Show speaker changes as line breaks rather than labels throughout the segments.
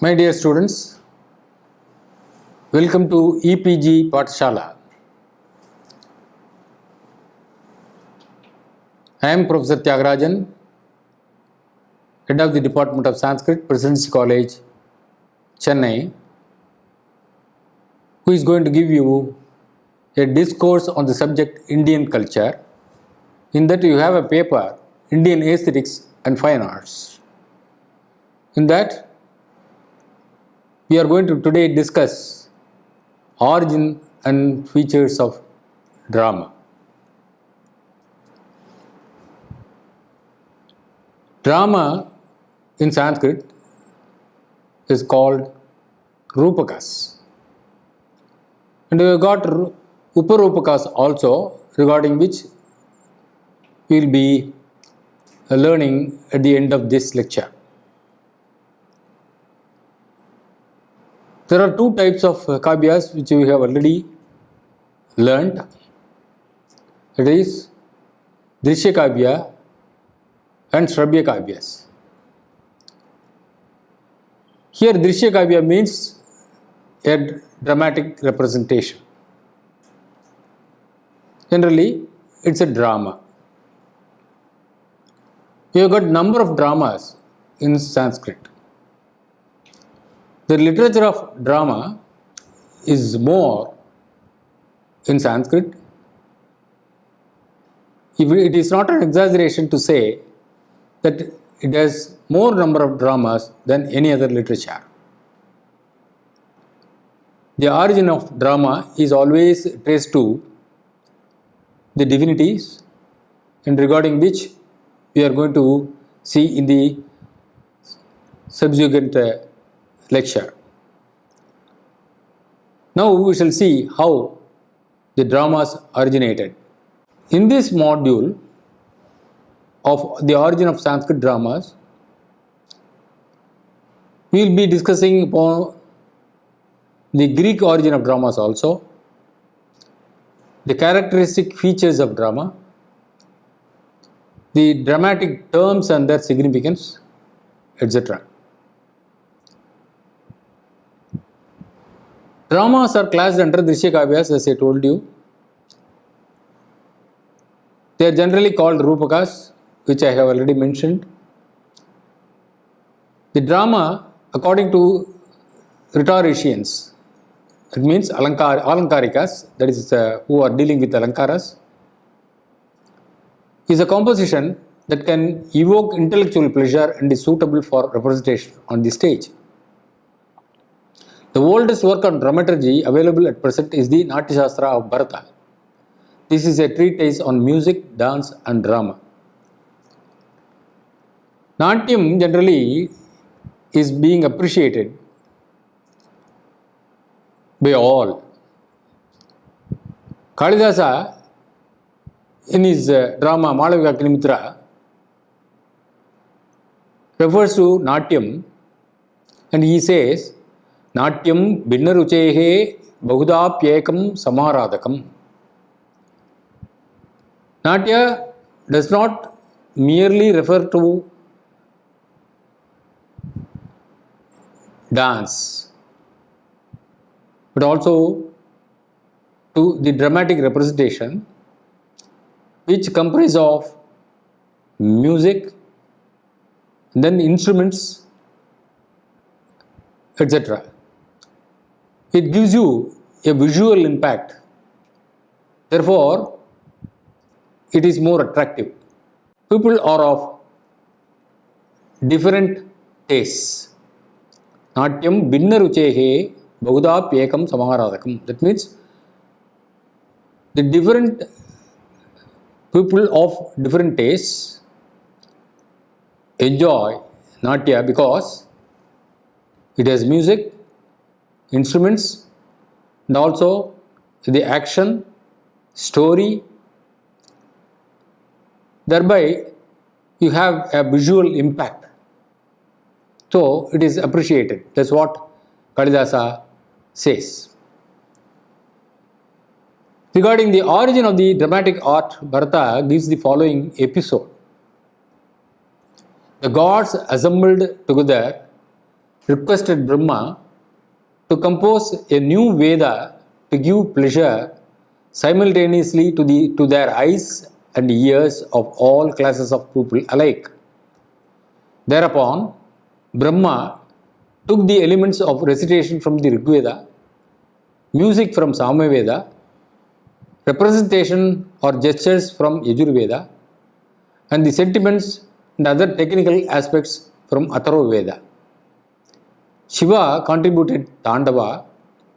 My dear students, welcome to EPG Pathshala. I am Professor Tyagarajan, Head of the Department of Sanskrit, Presidency College, Chennai, who is going to give you a discourse on the subject Indian culture. In that you have a paper, Indian Aesthetics and Fine Arts. In that, we are going to today discuss origin and features of drama. Drama in Sanskrit is called Rupakas. And we have got Uparupakas also, regarding which we will be learning at the end of this lecture. There are two types of kavyas which we have already learnt. It is Drishya Kavya and Shravya Kavyas. Here Drishya Kavya means a dramatic representation. Generally, it's a drama. We have got number of dramas in Sanskrit. The literature of drama is more in Sanskrit. It is not an exaggeration to say that it has more number of dramas than any other literature. The origin of drama is always traced to the divinities, and regarding which we are going to see in the subsequent lecture. Now we shall see how the dramas originated. In this module of the origin of Sanskrit dramas, we will be discussing upon the Greek origin of dramas also, the characteristic features of drama, the dramatic terms and their significance, etc. Dramas are classed under Drishya Kavyas, as I told you. They are generally called Rupakas, which I have already mentioned. The drama, according to rhetoricians, it means Alankarikas, that is who are dealing with Alankaras, is a composition that can evoke intellectual pleasure and is suitable for representation on the stage. The oldest work on dramaturgy available at present is the Natya Shastra of Bharata. This is a treatise on music, dance and drama. Natyam generally is being appreciated by all. Kalidasa, in his drama Malavika Agnimitra, refers to Natyam and he says, Natyam Binnaruchehe Bahudapyekam Samaradakam. Natya does not merely refer to dance, but also to the dramatic representation which comprise of music, then instruments, etc. It gives you a visual impact. Therefore, it is more attractive. People are of different tastes. Natyam Binnaruchehe Bahudapyekam Samaharadakam. That means the different people of different tastes enjoy Natya because it has music, instruments, and also the action, story. Thereby, you have a visual impact. So, it is appreciated. That's what Kalidasa says. Regarding the origin of the dramatic art, Bharata gives the following episode. The gods assembled together requested Brahma to compose a new Veda to give pleasure simultaneously to their eyes and ears of all classes of people alike. Thereupon, Brahma took the elements of recitation from the Rig Veda, music from Samaveda, representation or gestures from Yajurveda, and the sentiments and other technical aspects from Atharva Veda. Shiva contributed Tandava,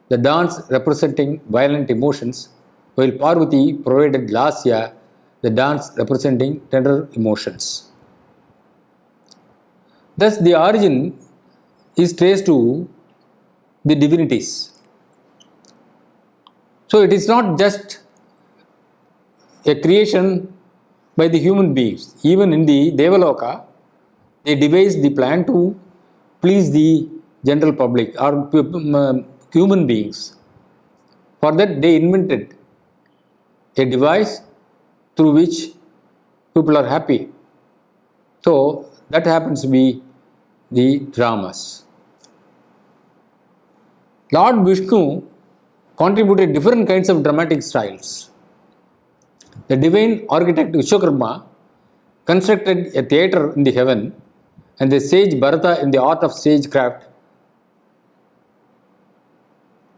the dance representing violent emotions, while Parvati provided Lasya, the dance representing tender emotions. Thus, the origin is traced to the divinities. So, it is not just a creation by the human beings. Even in the Devaloka, they devised the plan to please the general public or human beings. For that, they invented a device through which people are happy. So, that happens to be the dramas. Lord Vishnu contributed different kinds of dramatic styles. The divine architect Vishwakarma constructed a theatre in the heaven, and the sage Bharata in the art of stagecraft.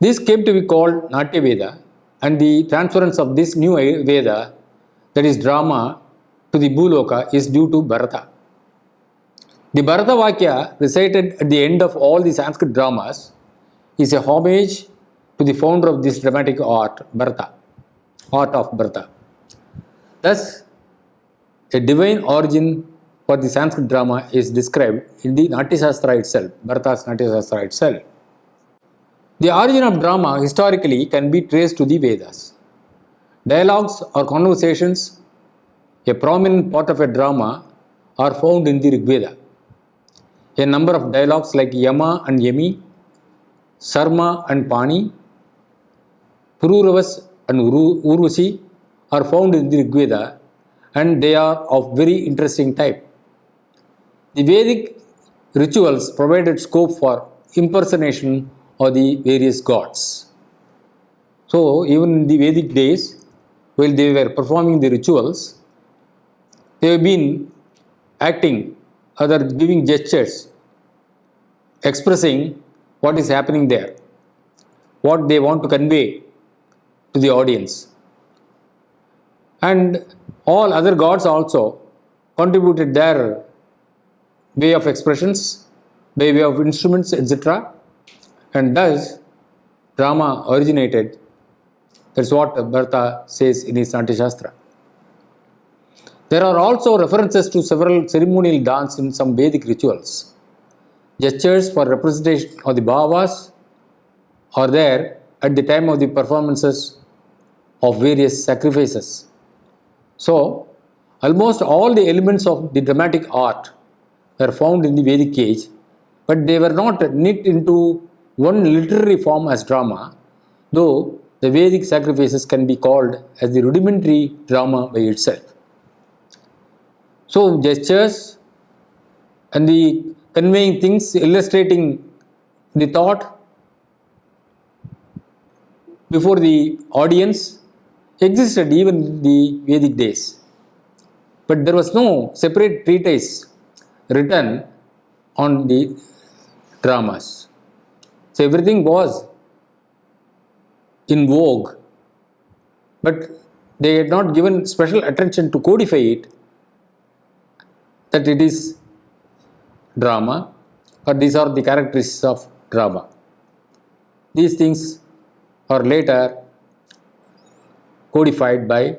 This came to be called Natya Veda, and the transference of this new Veda, that is drama, to the Bhuloka is due to Bharata. The Bharata Vakya recited at the end of all the Sanskrit dramas is a homage to the founder of this dramatic art, Bharata, art of Bharata. Thus, a divine origin for the Sanskrit drama is described in the Natya Shastra itself, Bharata's Natya Shastra itself. The origin of drama historically can be traced to the Vedas. Dialogues or conversations, a prominent part of a drama, are found in the Rig Veda. A number of dialogues like Yama and Yami, Sarma and Pani, Pururavas and Urvashi are found in the Rig Veda, and they are of very interesting type. The Vedic rituals provided scope for impersonation of the various gods. So, even in the Vedic days, while they were performing the rituals, they have been acting, other giving gestures, expressing what is happening there, what they want to convey to the audience. And all other gods also contributed their way of expressions, by way of instruments, etc. And thus, drama originated. That's what Bharata says in his Natya Shastra. There are also references to several ceremonial dance in some Vedic rituals. Gestures for representation of the bhavas are there at the time of the performances of various sacrifices. So, almost all the elements of the dramatic art were found in the Vedic age, but they were not knit into one literary form as drama, though the Vedic sacrifices can be called as the rudimentary drama by itself. So, gestures and the conveying things, illustrating the thought before the audience existed even in the Vedic days. But there was no separate treatise written on the dramas. So everything was in vogue, but they had not given special attention to codify it, that it is drama, or these are the characteristics of drama. These things are later codified by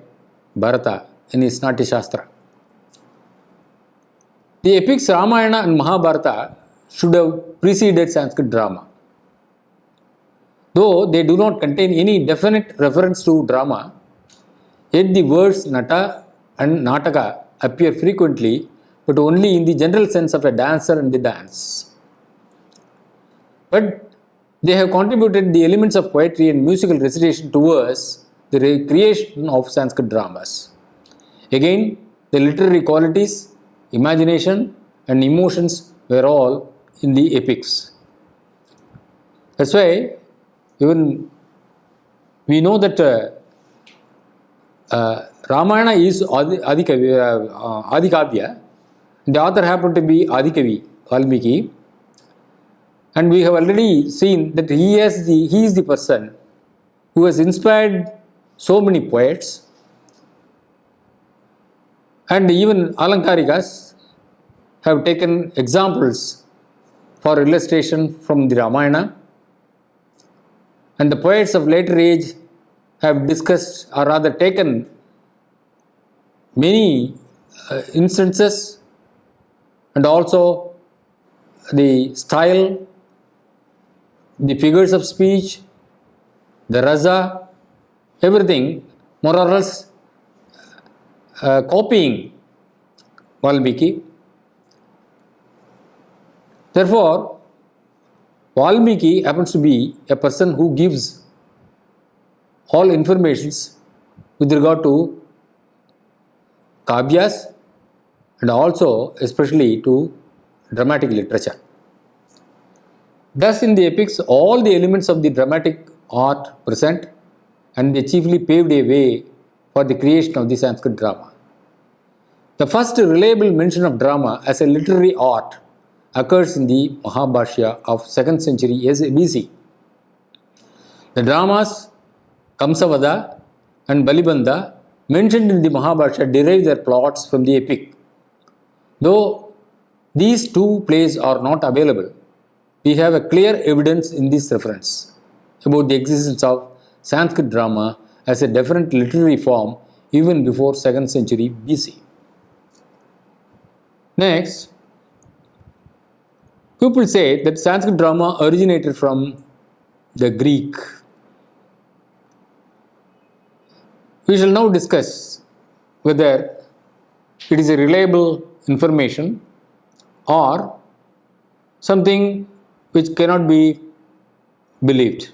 Bharata in his Natya Shastra. The epics Ramayana and Mahabharata should have preceded Sanskrit drama. Though they do not contain any definite reference to drama, yet the words Nata and Nataka appear frequently, but only in the general sense of a dancer and the dance. But they have contributed the elements of poetry and musical recitation towards the creation of Sanskrit dramas. Again, the literary qualities, imagination and emotions were all in the epics. That's why even we know that Ramayana is Adi Kavya. The author happened to be Adikavi Valmiki, and we have already seen that he is the person who has inspired so many poets, and even Alankarikas have taken examples for illustration from the Ramayana, and the poets of later age have discussed or rather taken many instances, and also the style, the figures of speech, the rasa, everything more or less copying Valmiki. Therefore, Valmiki happens to be a person who gives all informations with regard to kavyas and also especially to dramatic literature. Thus, in the epics, all the elements of the dramatic art present, and they chiefly paved a way for the creation of the Sanskrit drama. The first reliable mention of drama as a literary art occurs in the Mahabhashya of 2nd century BC. The dramas Kamsavada and Balibandha mentioned in the Mahabhashya derive their plots from the epic. Though these two plays are not available, we have a clear evidence in this reference about the existence of Sanskrit drama as a different literary form even before 2nd century BC. Next, people say that Sanskrit drama originated from the Greek. We shall now discuss whether it is a reliable information or something which cannot be believed.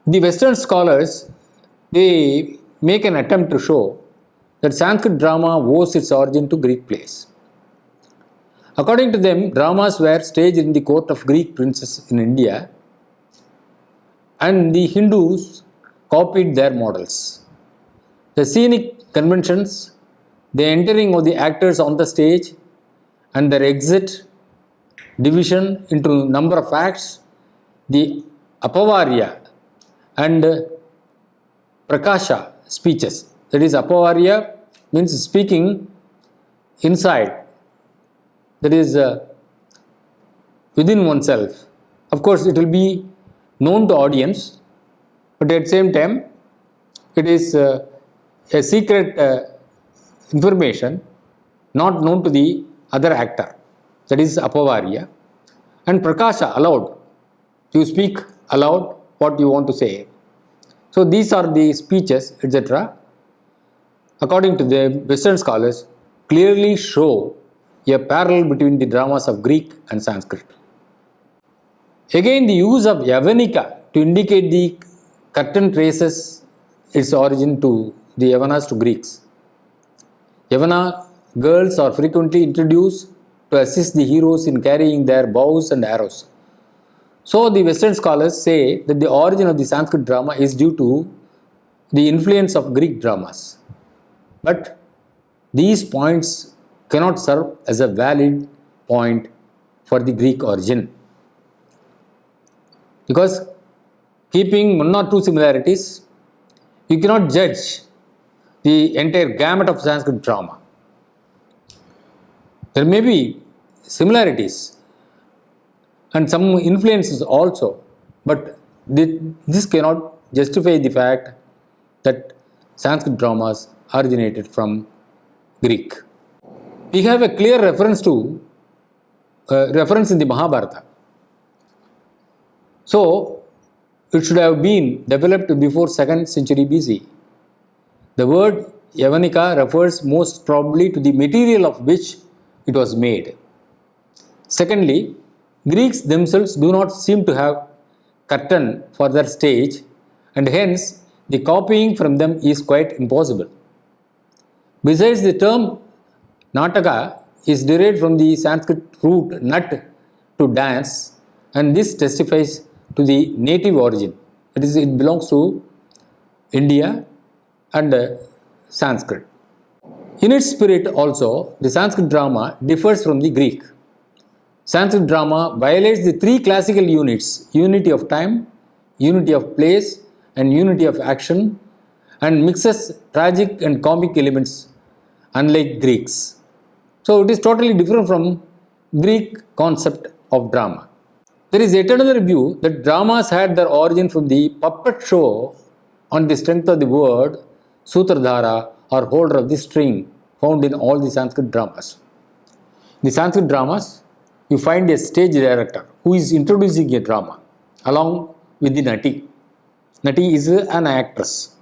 The Western scholars, they make an attempt to show that Sanskrit drama owes its origin to Greek plays. According to them, dramas were staged in the court of Greek princes in India, and the Hindus copied their models. The scenic conventions, the entering of the actors on the stage, and their exit, division into number of acts, the apavarya and prakasha speeches. That is, apavarya means speaking inside, that is within oneself. Of course, it will be known to audience, but at the same time, it is a secret information not known to the other actor. That is apavarya. And prakasha, aloud. You speak aloud what you want to say. So these are the speeches, etc. According to the Western scholars, clearly show a parallel between the dramas of Greek and Sanskrit. Again, the use of Yavanika to indicate the curtain traces its origin to the Yavanas to Greeks. Yavana girls are frequently introduced to assist the heroes in carrying their bows and arrows. So the Western scholars say that the origin of the Sanskrit drama is due to the influence of Greek dramas. But these points cannot serve as a valid point for the Greek origin, because keeping one or two similarities, you cannot judge the entire gamut of Sanskrit drama. There may be similarities and some influences also, but this cannot justify the fact that Sanskrit dramas originated from Greek. We have a clear reference in the Mahabharata. So, it should have been developed before 2nd century BC. The word Yavanika refers most probably to the material of which it was made. Secondly, Greeks themselves do not seem to have curtain for their stage, and hence the copying from them is quite impossible. Besides, the term Nataka is derived from the Sanskrit root nat, to dance, and this testifies to the native origin. That is, it belongs to India and Sanskrit. In its spirit also, the Sanskrit drama differs from the Greek. Sanskrit drama violates the three classical units: unity of time, unity of place, and unity of action, and mixes tragic and comic elements unlike Greeks. So it is totally different from Greek concept of drama. There is yet another view that dramas had their origin from the puppet show on the strength of the word Sutradhara, or holder of the string, found in all the Sanskrit dramas. In the Sanskrit dramas, you find a stage director who is introducing a drama along with the Nati. Nati is an actress.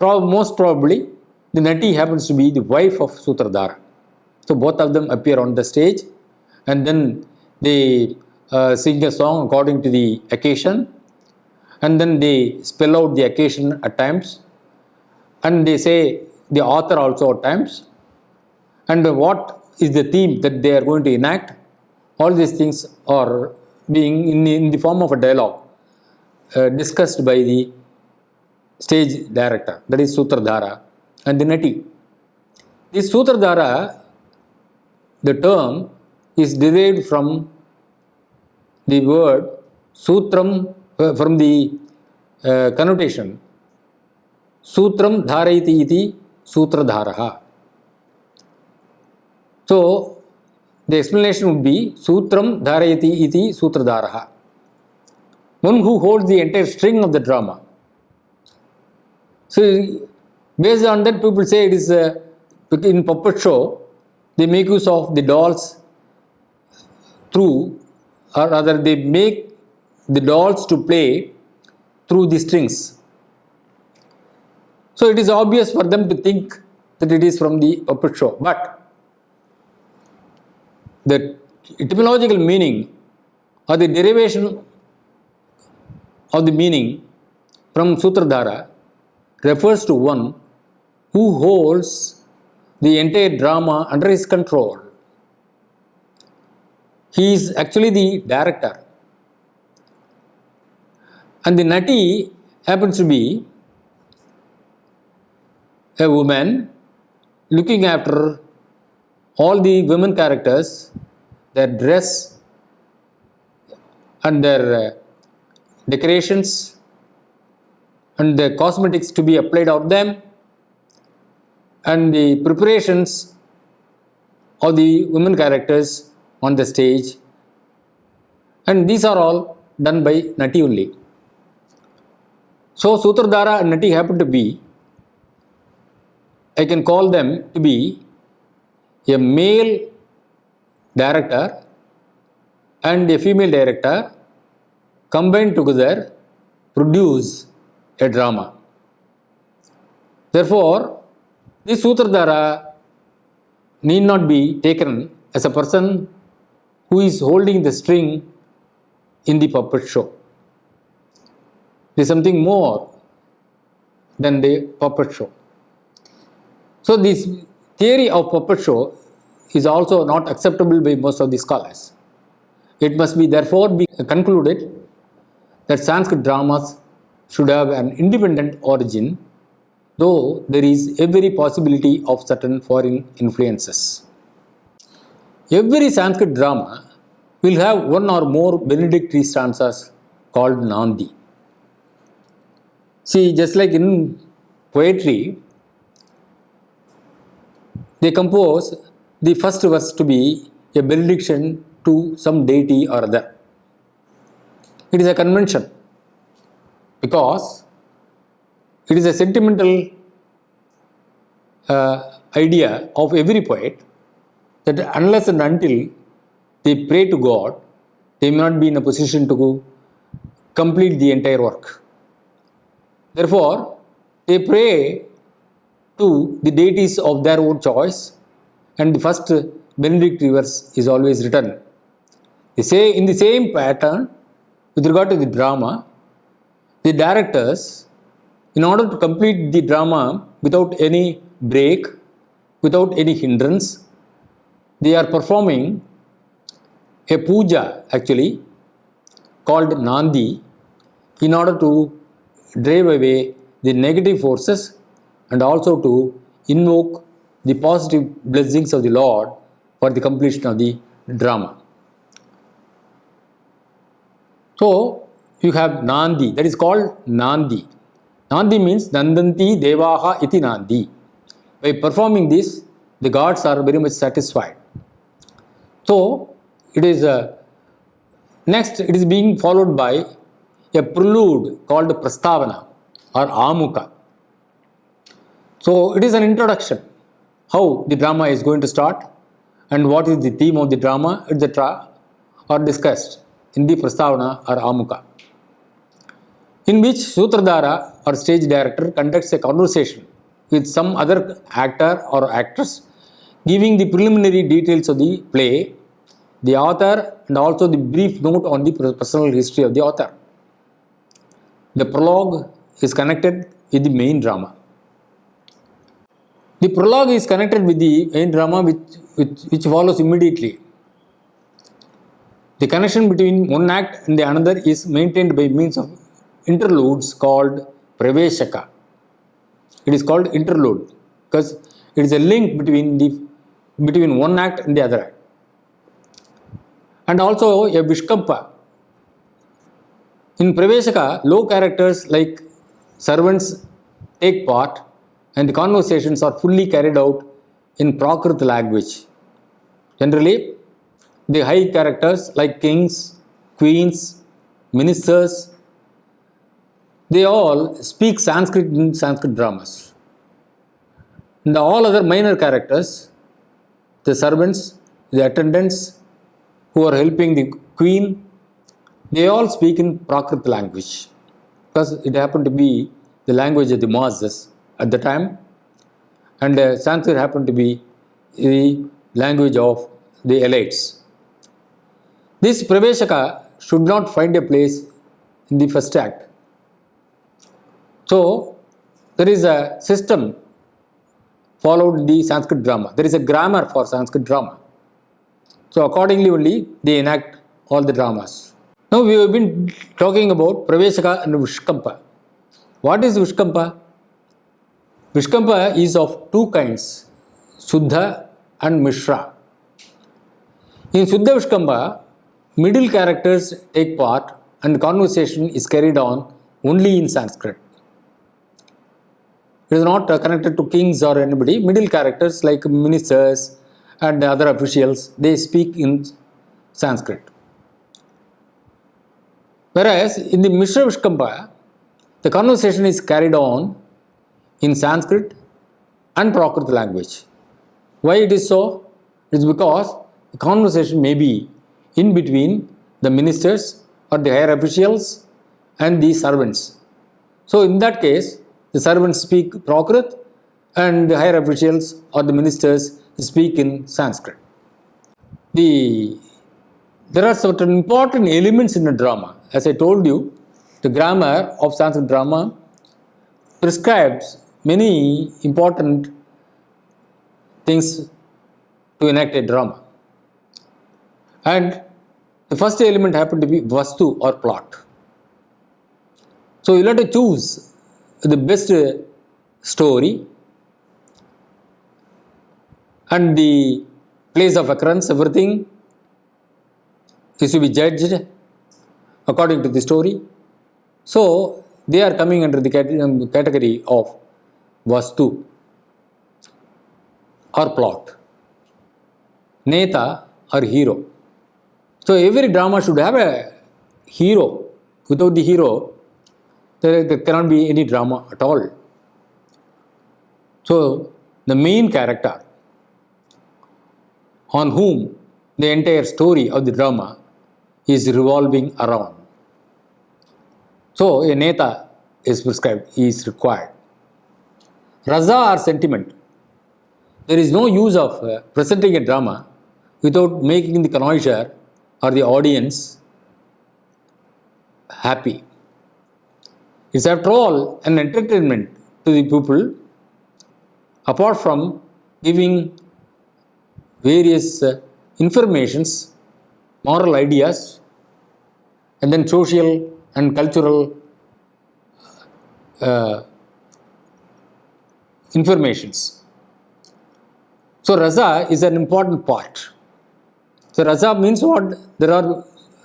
Most probably, the Nati happens to be the wife of Sutradhara. So both of them appear on the stage, and then they sing a song according to the occasion, and then they spell out the occasion at times, and they say the author also at times, and what is the theme that they are going to enact. All these things are being in the form of a dialogue discussed by the stage director, that is Sutradhara, and the Nati. This Sutradhara, the term is derived from the word Sutram, from the connotation Sutram dharayati iti Sutradharaha. So the explanation would be Sutram dharayati iti Sutradharaha, one who holds the entire string of the drama. So based on that, people say it is in puppet show they make use of the dolls through, or rather they make the dolls to play through the strings. So it is obvious for them to think that it is from the puppet show, but the etymological meaning or the derivation of the meaning from Sutradhara refers to one who holds the entire drama under his control. He is actually the director. And the Nati happens to be a woman looking after all the women characters, their dress and their decorations and the cosmetics to be applied on them, and the preparations of the women characters on the stage, and these are all done by Nati only. So Sutradhara and Nati happen to be, I can call them to be a male director and a female director combined together produce a drama. Therefore, this Sutradhara need not be taken as a person who is holding the string in the puppet show. There is something more than the puppet show. So this theory of puppet show is also not acceptable by most of the scholars. It must be therefore be concluded that Sanskrit dramas should have an independent origin, though there is every possibility of certain foreign influences. Every Sanskrit drama will have one or more benedictory stanzas called Nandi. See, just like in poetry, they compose the first verse to be a benediction to some deity or other. It is a convention because it is a sentimental idea of every poet that unless and until they pray to God, they may not be in a position to complete the entire work. Therefore, they pray to the deities of their own choice, and the first benedictory verse is always written. They say in the same pattern with regard to the drama, the directors, in order to complete the drama without any break, without any hindrance, they are performing a puja actually called Nandi in order to drive away the negative forces and also to invoke the positive blessings of the Lord for the completion of the drama. So, you have Nandi, that is called Nandi. Nandi means Nandanti Devaha iti Nandi. By performing this, the gods are very much satisfied. So, it is next, it is being followed by a prelude called Prastavana or Amuka. So, it is an introduction how the drama is going to start and what is the theme of the drama, etc. are discussed in the Prastavana or Amuka, in which Sutradhara or stage director conducts a conversation with some other actor or actress, giving the preliminary details of the play, the author, and also the brief note on the personal history of the author. The prologue is connected with the main drama. The prologue is connected with the main drama which follows immediately. The connection between one act and the another is maintained by means of interludes called Praveshaka. It is called interlude because it is a link between one act and the other act. And also a Vishkampa. In Praveshaka, low characters like servants take part and the conversations are fully carried out in Prakrit language. Generally, the high characters like kings, queens, ministers, they all speak Sanskrit in Sanskrit dramas. And all other minor characters, the servants, the attendants who are helping the queen, they all speak in Prakrit language because it happened to be the language of the masses at the time, and Sanskrit happened to be the language of the elites. This Praveshaka should not find a place in the first act. So, there is a system followed in the Sanskrit drama. There is a grammar for Sanskrit drama. So, accordingly only they enact all the dramas. Now, we have been talking about Praveshaka and Vishkampa. What is Vishkampa? Vishkampa is of two kinds, Suddha and Mishra. In Suddha Vishkampa, middle characters take part and conversation is carried on only in Sanskrit. It is not connected to kings or anybody. Middle characters like ministers and other officials, they speak in Sanskrit. Whereas in the Mishra Vishkampa, the conversation is carried on in Sanskrit and Prakrit language. Why it is so? It is because the conversation may be in between the ministers or the higher officials and the servants. So in that case, the servants speak Prakrit and the higher officials or the ministers speak in Sanskrit. There are certain important elements in a drama. As I told you, the grammar of Sanskrit drama prescribes many important things to enact a drama. And the first element happened to be Vastu or plot. So you have to choose the best story and the place of occurrence, everything is to be judged according to the story. So they are coming under the category of Vastu or plot, Neta or hero. So every drama should have a hero. Without the hero, there cannot be any drama at all. So the main character on whom the entire story of the drama is revolving around. So a Neta is prescribed, is required. Rasa or sentiment. There is no use of presenting a drama without making the connoisseur or the audience happy. It's after all an entertainment to the people, apart from giving various informations, moral ideas, and then social and cultural informations. So rasa is an important part. So rasa means what? There are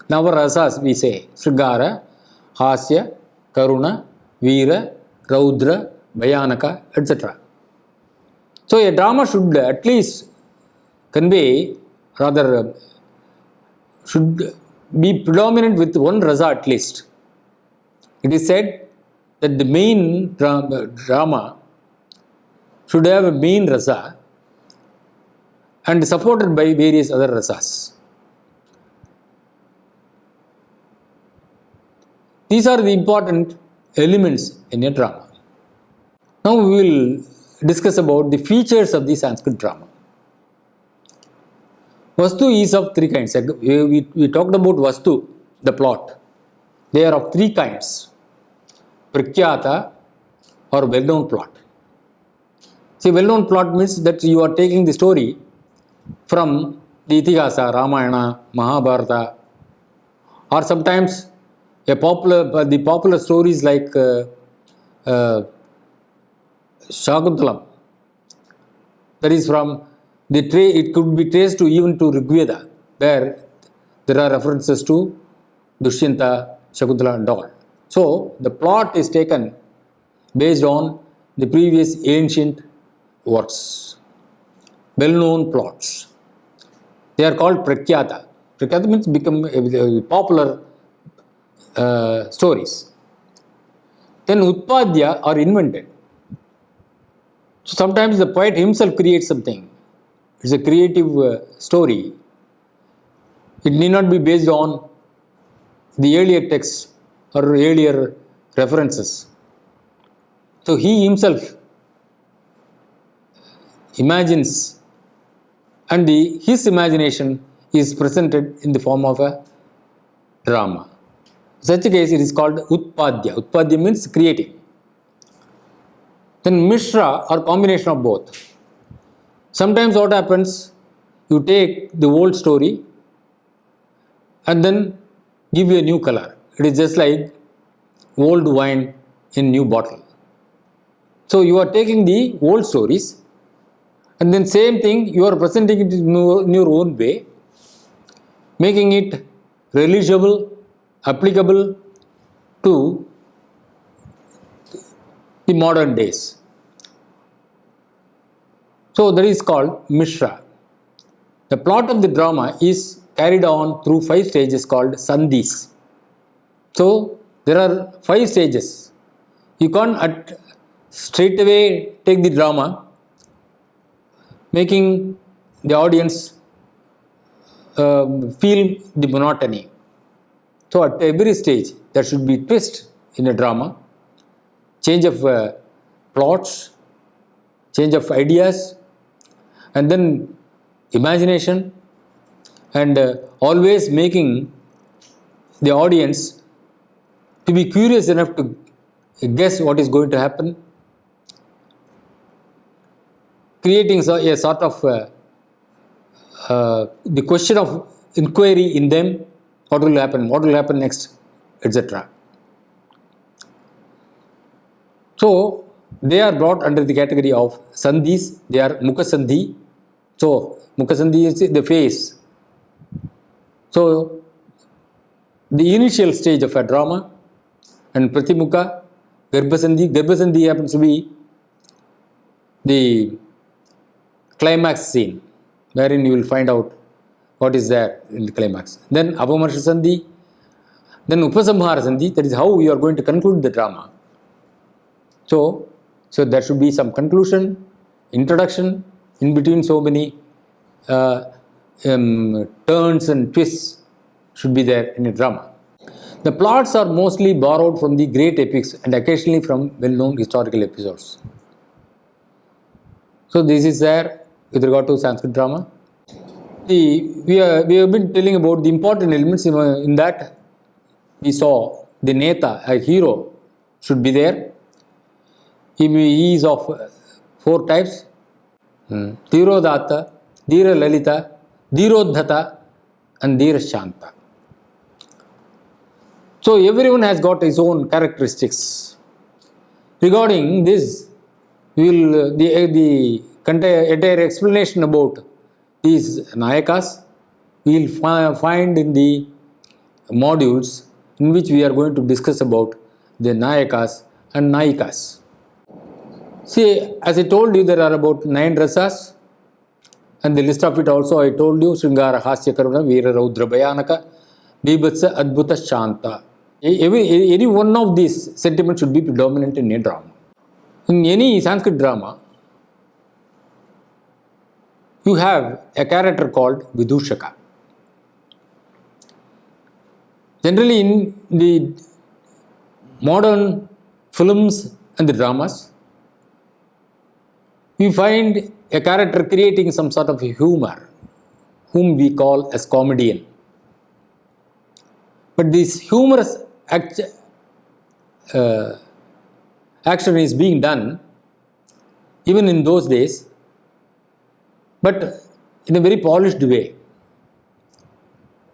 nava rasas we say. Srigara, Hasya, Karuna, Veera, Raudra, Bhayanaka, etc. So a drama should at least convey, rather should be predominant with one rasa at least. It is said that the main drama should have a main rasa and supported by various other rasas. These are the important elements in a drama. Now we will discuss about the features of the Sanskrit drama. Vastu is of three kinds. We talked about Vastu, the plot. They are of three kinds. Prakyata or well-known plot. See, well-known plot means that you are taking the story from the Itihasa, Ramayana, Mahabharata, or sometimes the popular stories like Shakuntalam. That is from it could be traced to even to Rigveda, where there are references to Dushyanta, Shakuntala and all. So the plot is taken based on the previous ancient works, well-known plots. They are called Prakyata. Prakyata means become popular stories. Then Utpadya are invented. So sometimes the poet himself creates something. It's a creative story. It need not be based on the earlier texts or earlier references. So he himself imagines, and his imagination is presented in the form of a drama. In such a case, it is called Utpadya. Utpadya means creating. Then Mishra or combination of both. Sometimes what happens, you take the old story and then give you a new color. It is just like old wine in new bottle. So you are taking the old stories and then same thing you are presenting it in your own way, making it realizable, applicable to the modern days. So that is called Mishra. The plot of the drama is carried on through 5 stages called Sandhis. So there are 5 stages. You can't straight away take the drama, making the audience feel the monotony. So at every stage there should be twist in a drama, change of plots, change of ideas, and then imagination, and always making the audience to be curious enough to guess what is going to happen, creating a sort of the question of inquiry in them, what will happen next, etc. So they are brought under the category of Sandhis. They are Mukha Sandhi. So Mukha Sandhi is the face. So the initial stage of a drama, and Pratimukha, Garbhasandhi. Garbhasandhi happens to be the climax scene, wherein you will find out what is there in the climax. Then Apamarsha Sandhi, then Upasamhara Sandhi, that is how you are going to conclude the drama. So there should be some conclusion, introduction, in between so many turns and twists should be there in a drama. The plots are mostly borrowed from the great epics and occasionally from well-known historical episodes. So this is there with regard to Sanskrit drama. We have been telling about the important elements in that. We saw the Neta, a hero, should be there. He is of 4 types: Dhirodatta, Dhira Lalita, Dhirodhata, and Dhira Shanta. So everyone has got his own characteristics. Regarding this, we will the entire explanation about these Nayakas we will find in the modules in which we are going to discuss about the Nayakas and Nayikas. See, as I told you, there are about 9 rasas, and the list of it also I told you: Sringara, Hasya, Karuna, Veera, Raudra, Bhayanaka, Bibhatsa, Adbhuta, Shanta. Any one of these sentiments should be predominant in a drama. In any Sanskrit drama, you have a character called Vidushaka. Generally, in the modern films and the dramas, we find a character creating some sort of humor, whom we call as comedian. But this humorous action is being done even in those days, but in a very polished way.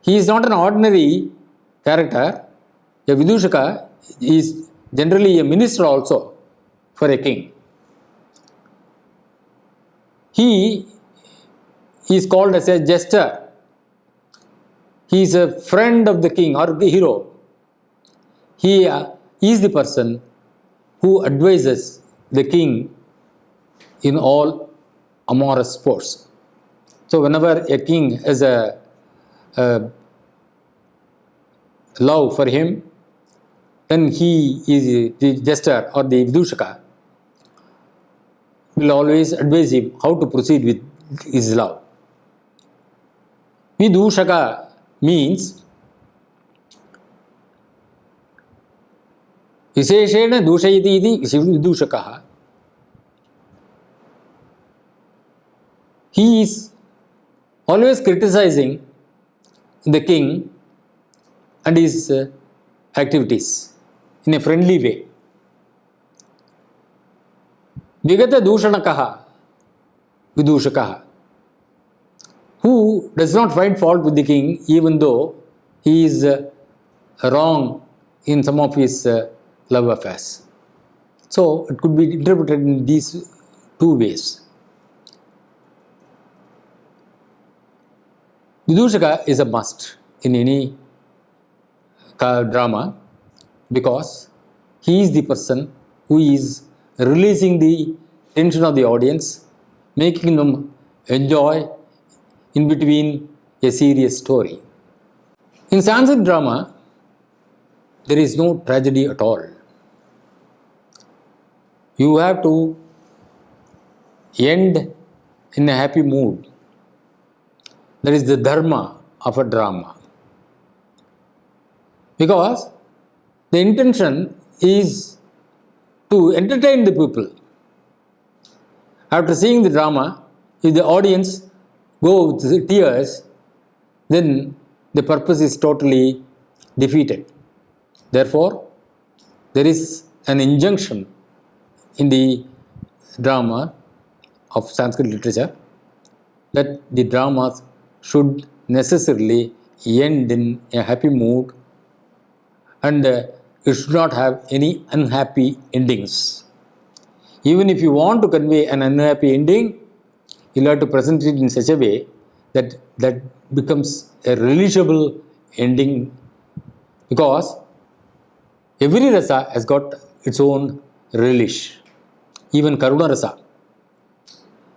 He is not an ordinary character. A Vidushaka is generally a minister also for a king. He is called as a jester. He is a friend of the king or the hero. He is the person who advises the king in all amorous sports. So whenever a king has a love for him, then he is the jester or the Vidushaka will always advise him how to proceed with his love. Vidushaka means Visheshena Dushayati iti Vidushakaha. He is always criticizing the king and his activities in a friendly way. Vigata Dushanakaha, Vidushakaha, who does not find fault with the king even though he is wrong in some of his love affairs. So it could be interpreted in these two ways. Vidushaka is a must in any drama because he is the person who is releasing the tension of the audience, making them enjoy in between a serious story. In Sanskrit drama, there is no tragedy at all. You have to end in a happy mood. That is the dharma of a drama. Because the intention is to entertain the people. After seeing the drama, if the audience go with tears, then the purpose is totally defeated. Therefore, there is an injunction in the drama of Sanskrit literature that the dramas should necessarily end in a happy mood and it should not have any unhappy endings. Even if you want to convey an unhappy ending, you'll have to present it in such a way that that becomes a relisable ending, because every rasa has got its own relish, even Karuna rasa.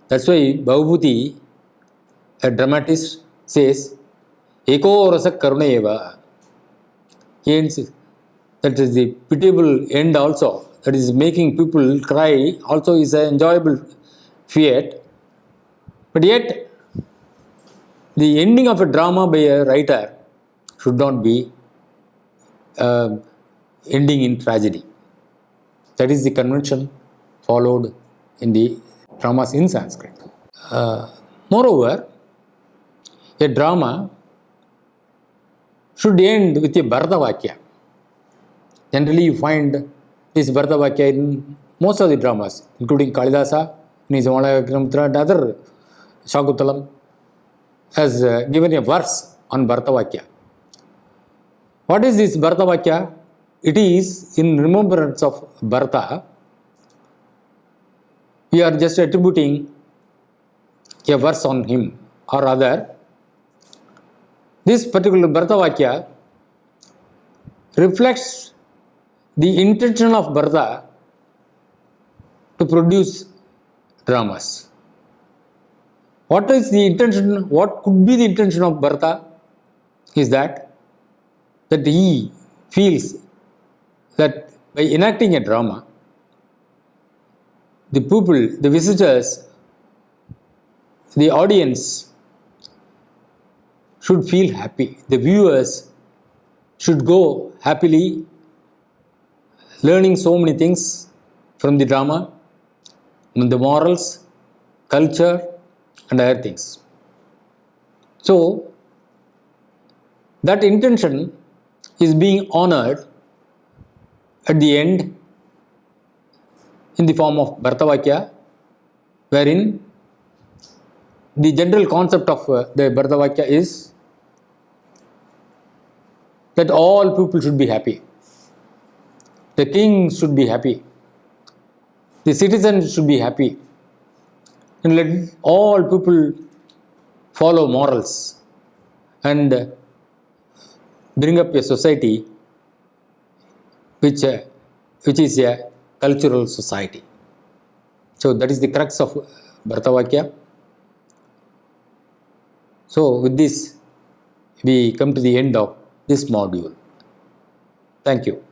That's why Bhavabhuti, a dramatist, says, Eko rasa karuna eva. He ends, that is the pitiable end also, that is making people cry, also is an enjoyable fiat. But yet, the ending of a drama by a writer should not be ending in tragedy. That is the convention followed in the dramas in Sanskrit. Moreover, a drama should end with a Bharata Vakya. Generally, you find this Bharata Vakya in most of the dramas, including Kalidasa, Nizamala and other Shakuntalam, has given a verse on Bharata Vakya. What is this Bharatavakya? It is in remembrance of Bharata. We are just attributing a verse on him, or rather, this particular Bharatavakya reflects the intention of Bharata to produce dramas. What is the intention? What could be the intention of Bharata? Is that he feels that by enacting a drama, the people, the visitors, the audience should feel happy. The viewers should go happily, learning so many things from the drama, the morals, culture, and other things. So, that intention is being honored at the end in the form of Bharatavakya, wherein the general concept of the Bharatavakya is that all people should be happy. The king should be happy. The citizens should be happy. And let all people follow morals and bring up a society which is a cultural society. So that is the crux of Bharatavakya. So with this, we come to the end of this module. Thank you.